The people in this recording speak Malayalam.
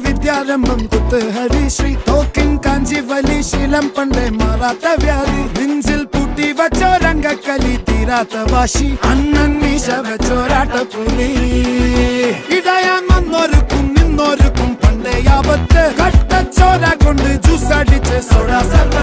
വിദ്യാരംഭം കുത്തുഹരി ശ്രീ തോക്കിൻ കാഞ്ചി വലി ശീലം പണ്ടേ മാറാത്ത വ്യാധി നെഞ്ചിൽ പൂട്ടി വച്ചോരംഗക്കലി തീരാത്ത വാശി അണ്ണൻ മീശ വെച്ചോരാട്ടപ്പുലി ഇടയാൻ വന്നോർക്കും നിന്നോർക്കും പണ്ടേ ആപത്ത് കട്ടച്ചോര കൊണ്ട് ജ്യൂസ് അടിച്ച് സോഡ സർവ